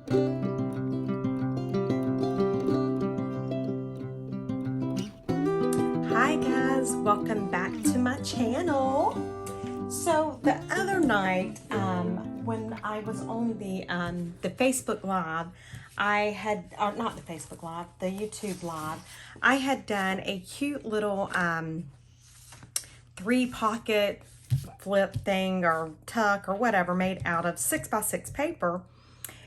Hi guys, welcome back to my channel. So the other night, when I was on the Facebook Live, I had, or not the Facebook Live, the YouTube Live, I had done a cute little 3-pocket flip thing or tuck or whatever made out of 6x6 paper.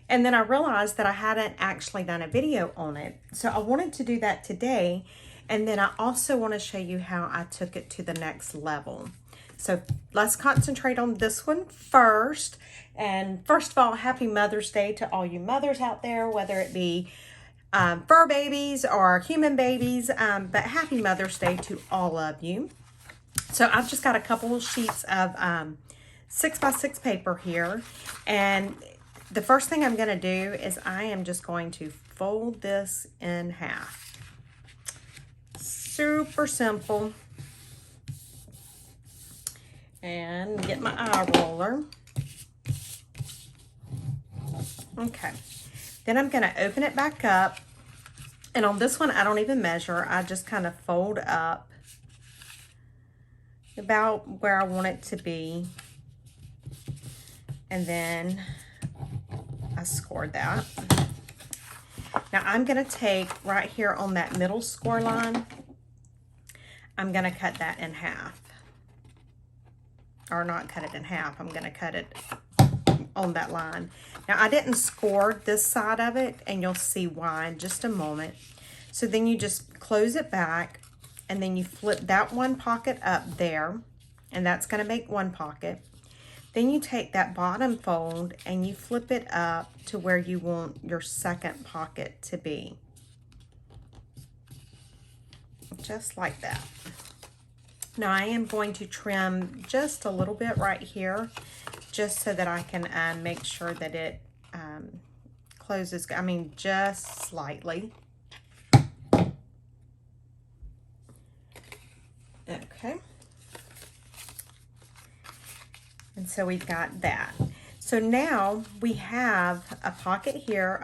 And then I realized that I hadn't actually done a video on it. So I wanted to do that today. And then I also want to show you how I took it to the next level. So let's concentrate on this one first. And first of all, happy Mother's Day to all you mothers out there, whether it be fur babies or human babies. But happy Mother's Day to all of you. So I've just got a couple of sheets of 6x6 paper here. And the first thing I'm going to do is I am just going to fold this in half. Super simple. And get my eye roller. Okay. Then I'm going to open it back up. And on this one, I don't even measure. I just kind of fold up about where I want it to be. And then I scored that. Now I'm going to take right here on that middle score line, I'm going to cut that in half. Or not cut it in half, I'm going to cut it on that line. Now I didn't score this side of it, and you'll see why in just a moment. So then you just close it back, and then you flip that one pocket up there, and that's going to make one pocket. Then you take that bottom fold and you flip it up to where you want your second pocket to be. Just like that. Now I am going to trim just a little bit right here, just so that I can make sure that it closes, just slightly. Okay. And so we've got that. So now we have a pocket here,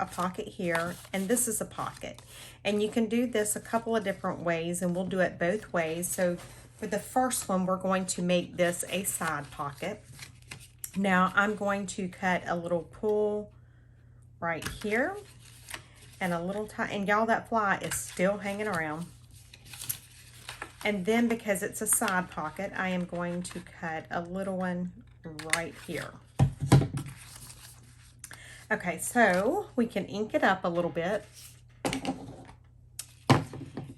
and this is a pocket. And you can do this a couple of different ways, and we'll do it both ways. So for the first one, we're going to make this a side pocket. Now I'm going to cut a little pull right here, and a little tie, and y'all, that fly is still hanging around. And then because it's a side pocket, I am going to cut a little one right here. Okay, so we can ink it up a little bit.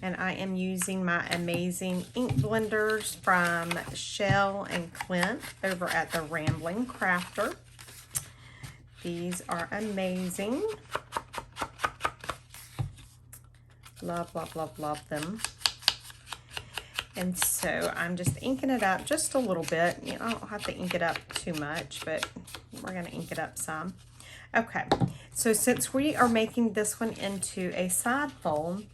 And I am using my amazing ink blenders from Chelle and Clint over at the Ramblin Crafter. These are amazing. Love, love, love, love them. And so I'm just inking it up just a little bit. You know, I don't have to ink it up too much, but we're going to ink it up some. Okay, so since we are making this one into a side fold,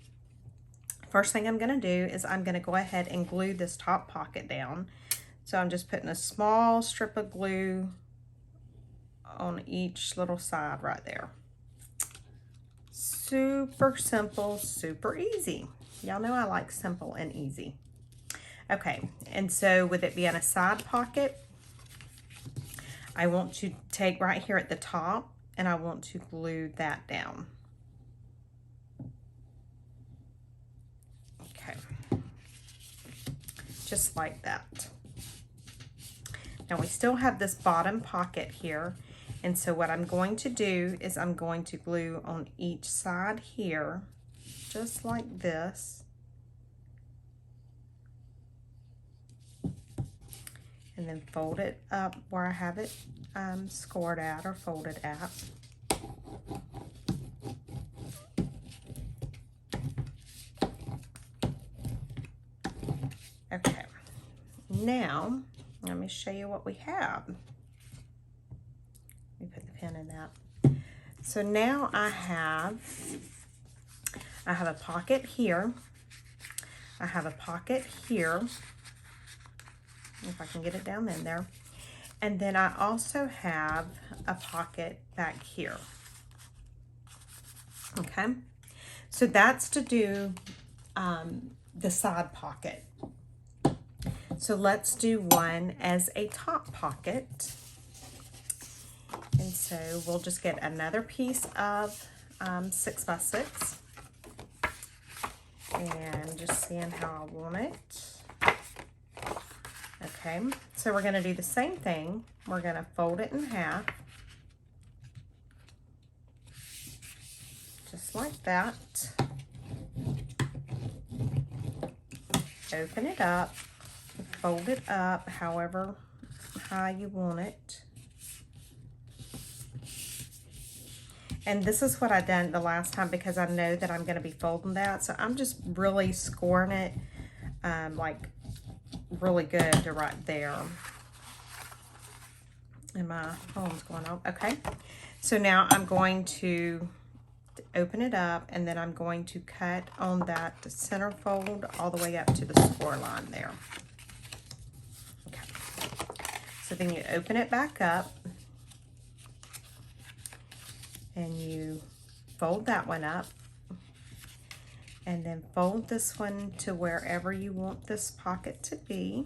first thing I'm going to do is I'm going to go ahead and glue this top pocket down. So I'm just putting a small strip of glue on each little side right there. Super simple, super easy. Y'all know I like simple and easy. Okay, and so with it being a side pocket, I want to take right here at the top, and I want to glue that down. Okay, just like that. Now we still have this bottom pocket here, and so what I'm going to do is I'm going to glue on each side here, just like this. And then fold it up where I have it scored at or folded at. Okay, now let me show you what we have. Let me put the pin in that. So now I have a pocket here. I have a pocket here. If I can get it down in there. And then I also have a pocket back here. Okay, so that's to do the side pocket. So let's do one as a top pocket. And so we'll just get another piece of 6x6 and just seeing how I want it. Okay, so we're going to do the same thing. We're going to fold it in half, just like that. Open it up, fold it up however high you want it. And this is what I done the last time because I know that I'm going to be folding that. So I'm just really scoring it like really good to right there. And my phone's going off. Okay. So now I'm going to open it up and then I'm going to cut on that center fold all the way up to the score line there. Okay. So then you open it back up. And you fold that one up and then fold this one to wherever you want this pocket to be.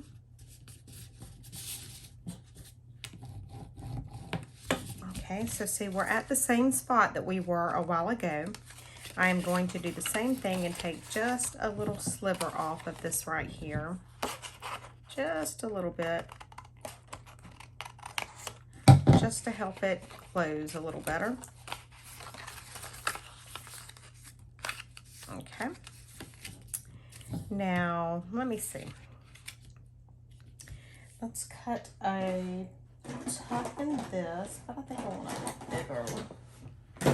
Okay, so see, we're at the same spot that we were a while ago. I am going to do the same thing and take just a little sliver off of this right here. Just a little bit. Just to help it close a little better. Okay, now let me see. Let's cut a tuck in this, but I think I want a bigger. I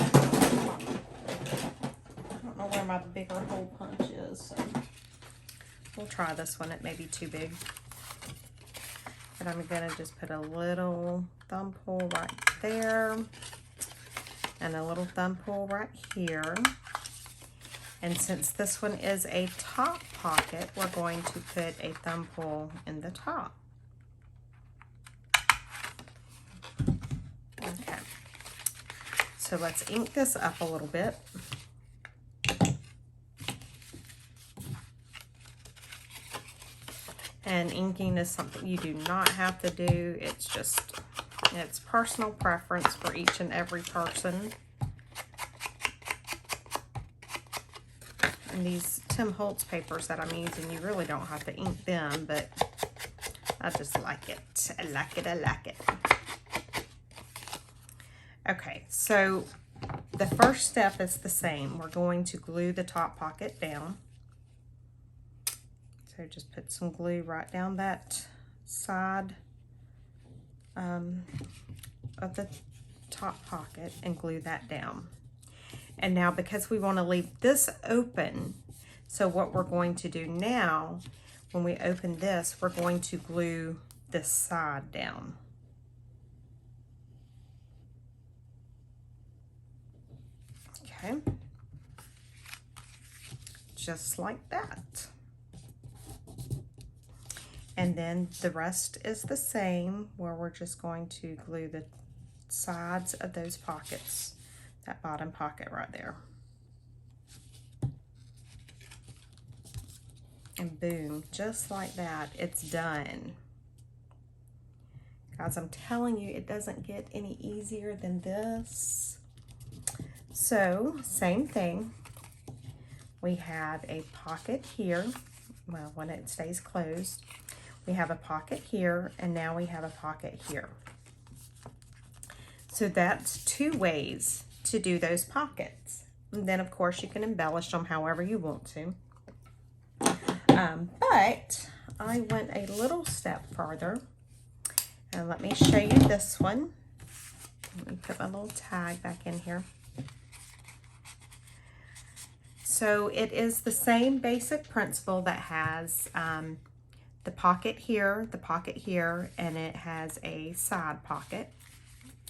don't know where my bigger hole punch is, so we'll try this one. It may be too big, but I'm gonna just put a little thumb pull right there and a little thumb pull right here. And since this one is a top pocket, we're going to put a thumb pull in the top. Okay. So let's ink this up a little bit. And inking is something you do not have to do. It's just, it's personal preference for each and every person. And these Tim Holtz papers that I'm using, you really don't have to ink them, but I just like it. I like it, I like it. Okay, so the first step is the same. We're going to glue the top pocket down. So just put some glue right down that side of the top pocket and glue that down. And now because we want to leave this open, so what we're going to do now, when we open this, we're going to glue this side down. Okay. Just like that. And then the rest is the same, where we're just going to glue the sides of those pockets. That bottom pocket right there. And boom, just like that, it's done. Guys, I'm telling you, it doesn't get any easier than this. So, same thing. We have a pocket here. Well, when it stays closed, we have a pocket here, and now we have a pocket here. So that's two ways to do those pockets. And then of course you can embellish them however you want to. But I went a little step further, and let me show you this one. Let me put my little tag back in here. So it is the same basic principle that has the pocket here, and it has a side pocket.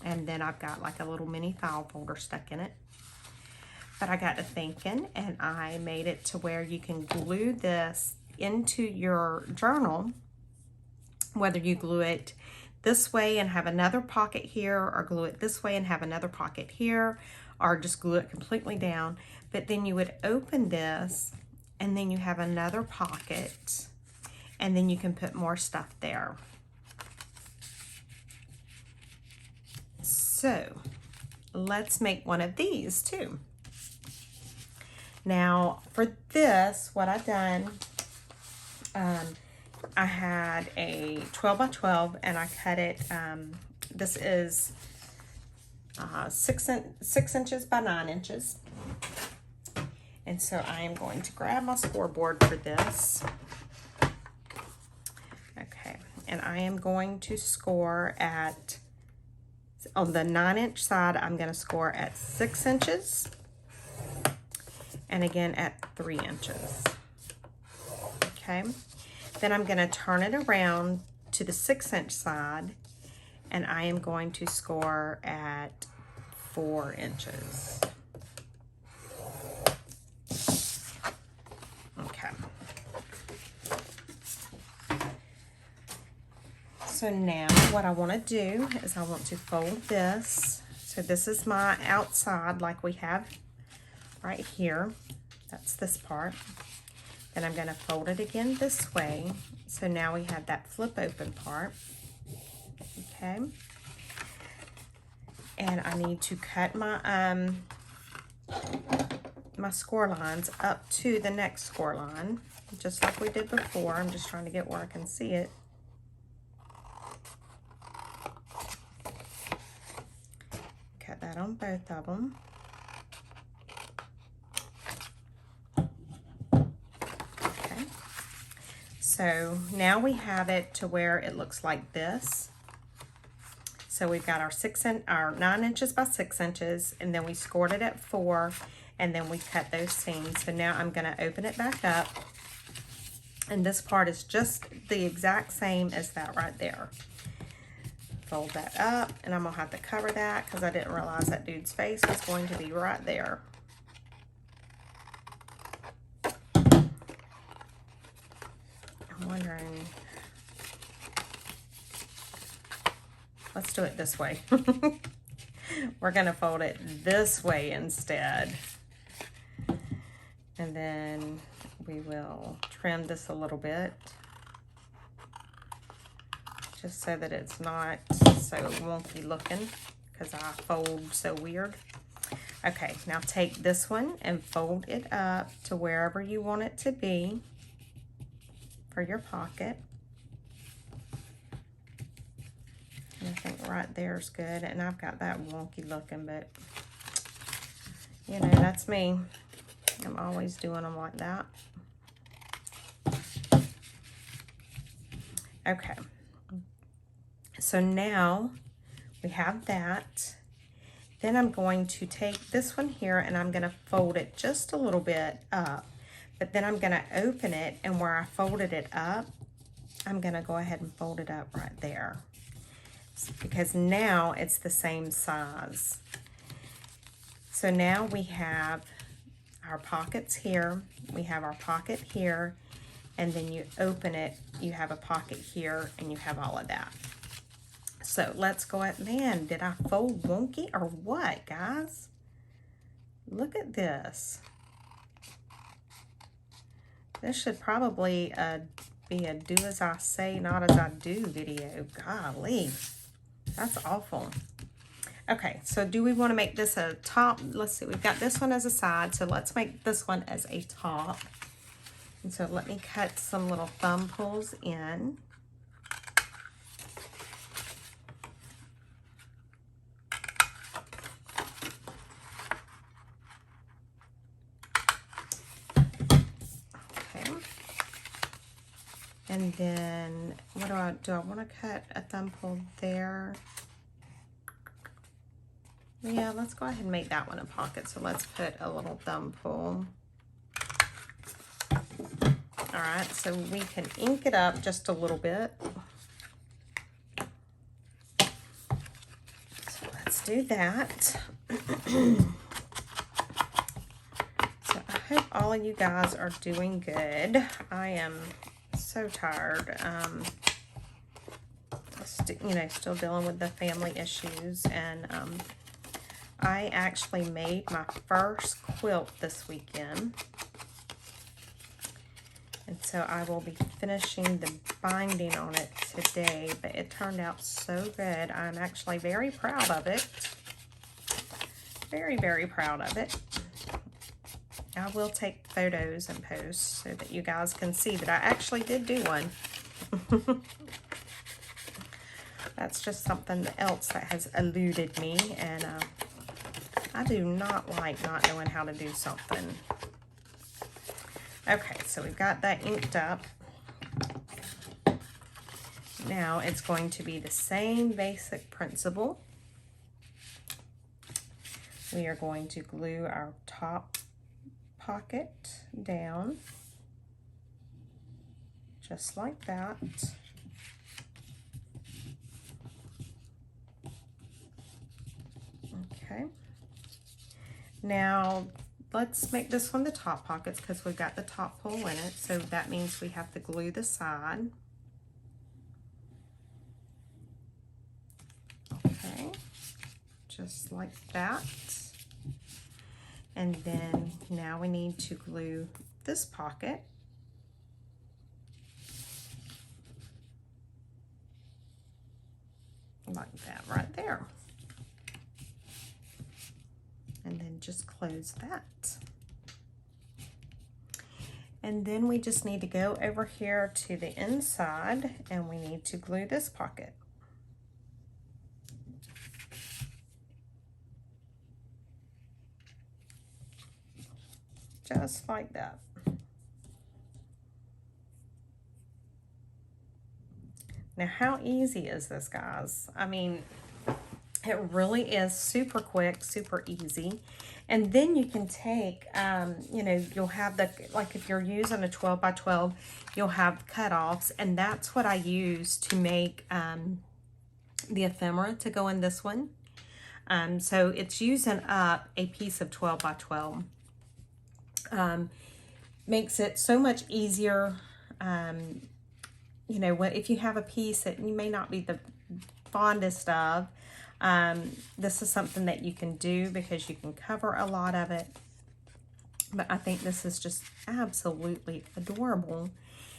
And then I've got like a little mini file folder stuck in it. But I got to thinking, and I made it to where you can glue this into your journal, whether you glue it this way and have another pocket here, or glue it this way and have another pocket here, or just glue it completely down. But then you would open this, and then you have another pocket, and then you can put more stuff there. So let's make one of these too. Now for this, what I've done, I had a 12 by 12 and I cut it, this is 6 inches by 9 inches. And so I am going to grab my scoreboard for this. Okay, and I am going to score at, on the 9-inch side, I'm going to score at 6 inches. And again at 3 inches. Okay, then I'm going to turn it around to the 6-inch side, and I am going to score at 4 inches. Okay. So now what I want to do is I want to fold this. So this is my outside like we have right here. That's this part. Then I'm going to fold it again this way. So now we have that flip open part. Okay. And I need to cut my my score lines up to the next score line, just like we did before. I'm just trying to get where I can see it. Cut that on both of them. Okay. So now we have it to where it looks like this. So we've got our 9 inches by 6 inches, and then we scored it at 4, and then we cut those seams. So now I'm going to open it back up, and this part is just the exact same as that right there. Fold that up, and I'm going to have to cover that because I didn't realize that dude's face was going to be right there. I'm wondering... Let's do it this way. We're going to fold it this way instead. And then we will trim this a little bit, just so that it's not so wonky looking, because I fold so weird. Okay, now take this one and fold it up to wherever you want it to be for your pocket. I think right there's good, and I've got that wonky looking, but you know, that's me. I'm always doing them like that. Okay, so now we have that. Then I'm going to take this one here and I'm going to fold it just a little bit up, but then I'm going to open it, and where I folded it up, I'm going to go ahead and fold it up right there, because now it's the same size. So now we have our pockets here, we have our pocket here, and then you open it, you have a pocket here, and you have all of that. So let's go ahead. Man, did I fold wonky or what, guys? Look at this. This should probably be a do as I say, not as I do video. Golly. That's awful. Okay, so do we want to make this a top? Let's see, we've got this one as a side, so let's make this one as a top. And so let me cut some little thumb pulls in. Okay. And then, what do I want to cut a thumb pull there? Yeah, let's go ahead and make that one a pocket. So let's put a little thumb pull. All right, so we can ink it up just a little bit. So let's do that. So I hope all of you guys are doing good. I am so tired. You know, still dealing with the family issues, and I actually made my first quilt this weekend. And so I will be finishing the binding on it today, but it turned out so good. I'm actually very proud of it. Very, very proud of it. I will take photos and post so that you guys can see that I actually did do one. That's just something else that has eluded me, and I do not like not knowing how to do something. Okay, so we've got that inked up. Now it's going to be the same basic principle. We are going to glue our top pocket down, just like that. Okay. Now, let's make this one the top pockets because we've got the top pull in it. So that means we have to glue the side. Okay, just like that. And then now we need to glue this pocket. Like that right there. And then just close that. And then we just need to go over here to the inside and we need to glue this pocket. Just like that. Now, how easy is this, guys? I mean, it really is super quick, super easy. And then you can take, you know, you'll have the, like if you're using a 12 by 12, you'll have cutoffs. And that's what I use to make the ephemera to go in this one. So it's using up a piece of 12 by 12. Makes it so much easier. You know, if you have a piece that you may not be the fondest of, this is something that you can do because you can cover a lot of it. But I think this is just absolutely adorable.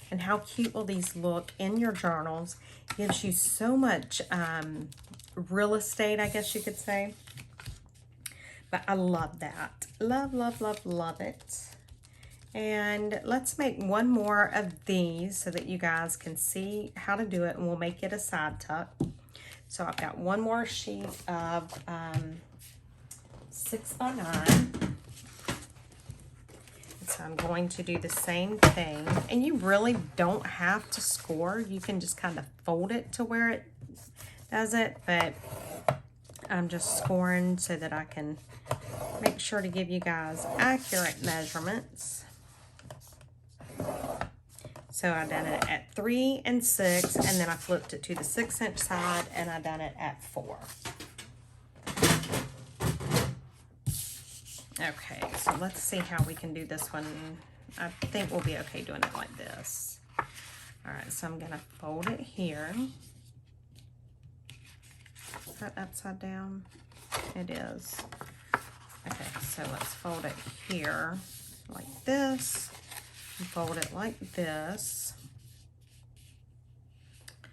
And how cute will these look in your journals? Gives you so much real estate, I guess you could say. But I love that. Love, love, love, love it. And let's make one more of these so that you guys can see how to do it, and we'll make it a side tuck. So I've got one more sheet of 6 by 9. So I'm going to do the same thing. And you really don't have to score. You can just kind of fold it to where it does it. But I'm just scoring so that I can make sure to give you guys accurate measurements. So I done it at 3 and 6, and then I flipped it to the 6-inch side, and I done it at 4. Okay, so let's see how we can do this one. I think we'll be okay doing it like this. All right, so I'm gonna fold it here. Is that upside down? It is. Okay, so let's fold it here like this. Fold it like this.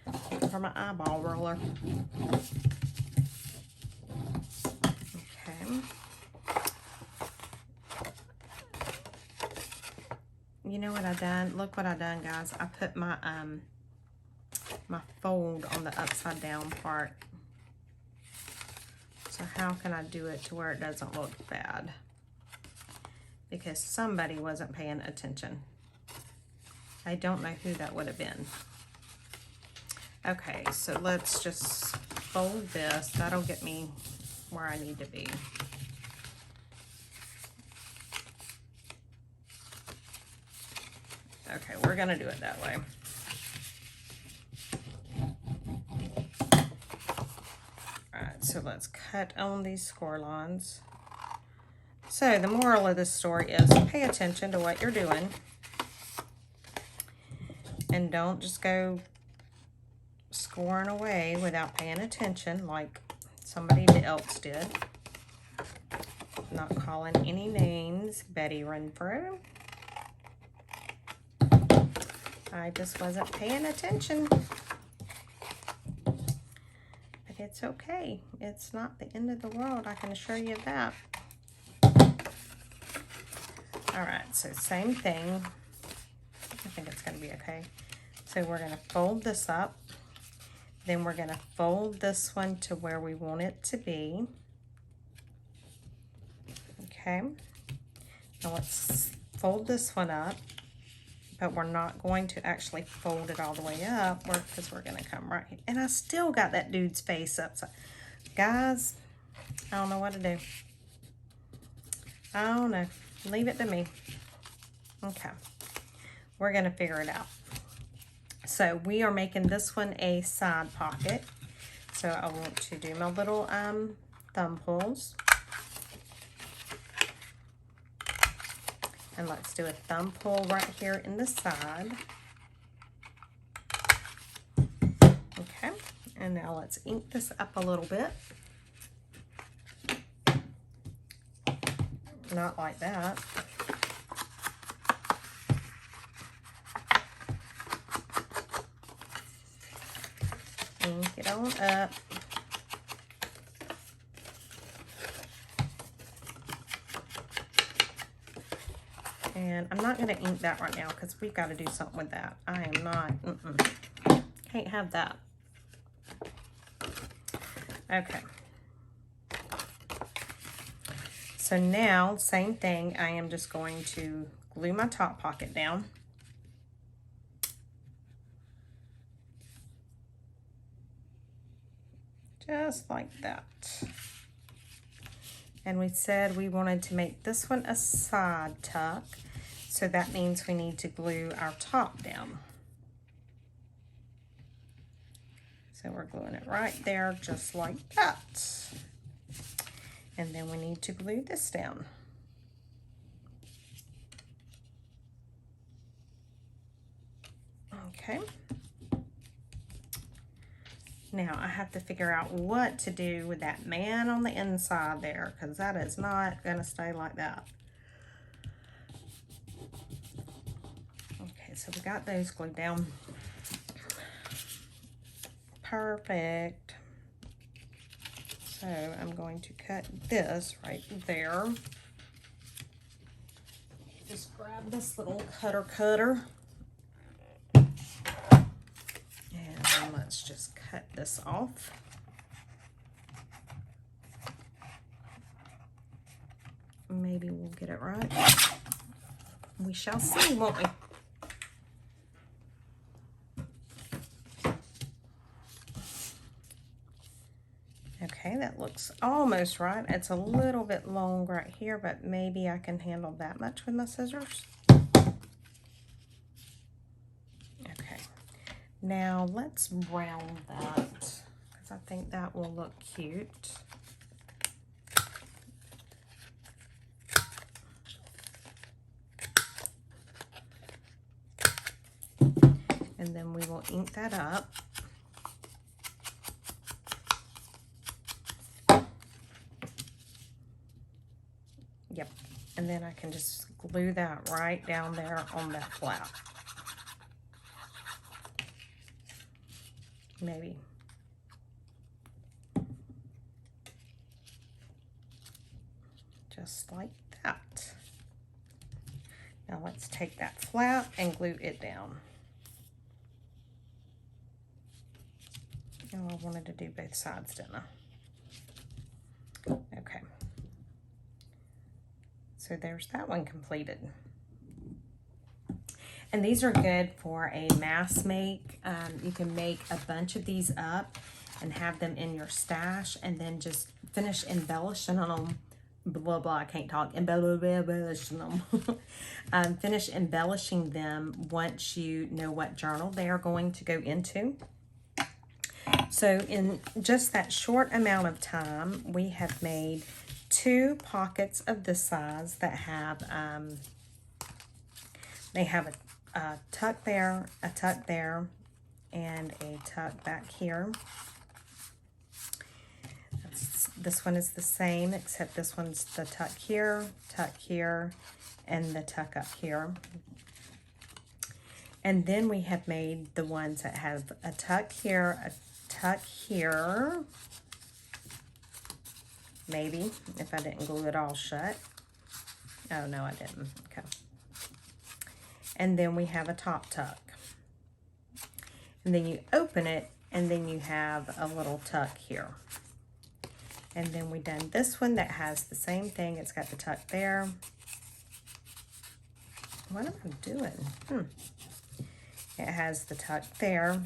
Looking for my eyeball roller. Okay. You know what I done? Look what I done, guys. I put my my fold on the upside down part. So how can I do it to where it doesn't look bad? Because somebody wasn't paying attention. I don't know who that would have been. Okay, so let's just fold this. That'll get me where I need to be. Okay, we're gonna do it that way. All right, so let's cut on these score lines. So the moral of this story is pay attention to what you're doing. And don't just go scoring away without paying attention like somebody else did. Not calling any names. Betty Renfroe. I just wasn't paying attention. But it's okay. It's not the end of the world, I can assure you of that. Alright, so same thing. I think it's going to be okay. So we're going to fold this up. Then we're going to fold this one to where we want it to be. Okay. Now let's fold this one up. But we're not going to actually fold it all the way up because we're going to come right here. And I still got that dude's face up. So, guys, I don't know what to do. I don't know. Leave it to me. Okay. We're going to figure it out. So we are making this one a side pocket. So I want to do my little thumb pulls. And let's do a thumb pull right here in the side. Okay, and now let's ink this up a little bit. Not like that. Ink it on up. And I'm not going to ink that right now because we've got to do something with that. I am not. Can't have that. Okay. So now, same thing. I am just going to glue my top pocket down. Just like that. And we said we wanted to make this one a side tuck. So that means we need to glue our top down. So we're gluing it right there, just like that. And then we need to glue this down. Okay. Now I have to figure out what to do with that man on the inside there, because that is not going to stay like that. Okay, so we got those glued down. Perfect. So I'm going to cut this right there. Just grab this little cutter. And let's just cut this off. Maybe we'll get it right. We shall see, won't we? Okay, that looks almost right. It's a little bit long right here, but maybe I can handle that much with my scissors. Okay, now let's round that, because I think that will look cute. And then we will ink that up. Yep, and then I can just glue that right down there on that flap. Maybe. Just like that. Now let's take that flap and glue it down. Oh, I wanted to do both sides, didn't I? Okay. So there's that one completed. And these are good for a mass make. You can make a bunch of these up and have them in your stash and then just finish embellishing them. Blah, blah, I can't talk. Embellishing them. Finish embellishing them once you know what journal they are going to go into. So in just that short amount of time, we have made 2 pockets of this size that have, they have a tuck there, a tuck there, and a tuck back here. That's This one is the same, except this one's the tuck here, and the tuck up here. And then we have made the ones that have a tuck here, maybe, if I didn't glue it all shut. Oh, no, I didn't. Okay. And then we have a top tuck. And then you open it, and then you have a little tuck here. And then we done this one that has the same thing. It's got the tuck there. What am I doing? It has the tuck there.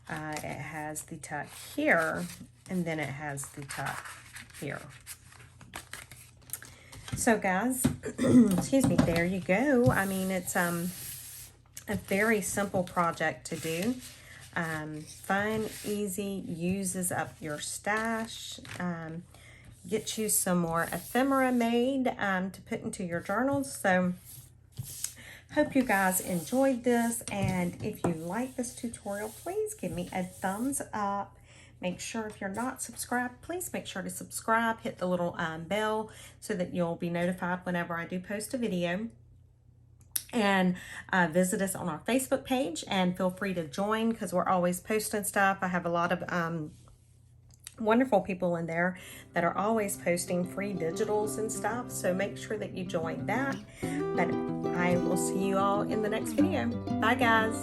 It has the tuck here, and then it has the tuck here. So guys, excuse me, there you go. I mean, it's a very simple project to do. Fun, easy, uses up your stash. Get you some more ephemera made to put into your journals. So hope you guys enjoyed this, and if you like this tutorial, please give me a thumbs up. Make sure, if you're not subscribed, please make sure to subscribe. Hit the little bell so that you'll be notified whenever I do post a video. And visit us on our Facebook page, and feel free to join because we're always posting stuff. I have a lot of wonderful people in there that are always posting free digitals and stuff. So make sure that you join that. But I will see you all in the next video. Bye, guys.